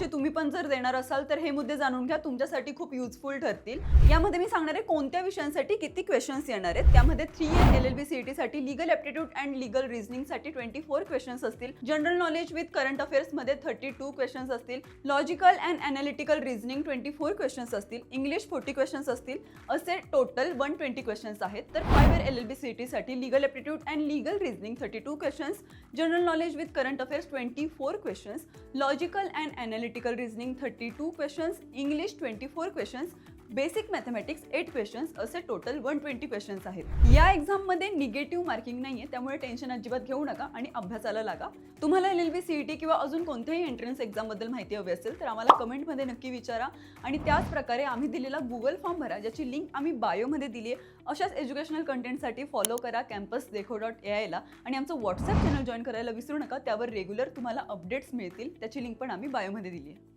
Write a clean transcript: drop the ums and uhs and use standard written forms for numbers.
परीक्षेत तुम्ही पण जर देणार असाल तर हे मुद्दे जाणून घ्या, तुमच्यासाठी खूप युजफुल ठरतील। यामध्ये मी सांगणार आहे कोणत्या विषयांसाठी किती क्वेश्चन्स येणार आहेत। त्यामध्ये 3 LLB CET साठी legal aptitude and legal reasoning साठी 24 क्वेश्चन्स असतील, general knowledge with current affairs मध्ये 32 क्वेश्चन्स असतील, logical and analytical reasoning 24 questions असतील, इंग्लिश 40 क्वेश्चन्स असतील, असे टोटल 120 क्वेश्चन्स आहेत। तर 5 LLB CET साठी legal aptitude and legal reasoning 32 questions, general knowledge with current affairs 24 questions, logical and analytical reasoning 32 questions, English 24 questions, basic mathematics 8 questions, असे total 120 questions आहेत। या एक्झाममध्ये निगेटिव्ह मार्किंग नाहीये, त्यामुळे टेन्शन अजिबात घेऊ नका आणि अभ्यासाला लागा। तुम्हाला LLB CET किंवा अजून कोणत्याही एंट्रन्स एक्झामबद्दल माहिती हवी असेल तर आम्हाला कमेंटमध्ये नक्की विचारा आणि त्याच प्रकारे आम्ही दिलेला गुगल फॉर्म भरा, ज्याची लिंक आम्ही बायोमध्ये दिली आहे। अशाच एज्युकेशनल कंटेंटसाठी फॉलो करा campusdekho.ai ला आणि आमचं व्हॉट्सअप चॅनल जॉईन करायला विसरू नका, त्यावर रेग्युलर तुम्हाला अपडेट्स मिळतील, त्याची लिंक पण आम्ही बायोमध्ये दिली आहे।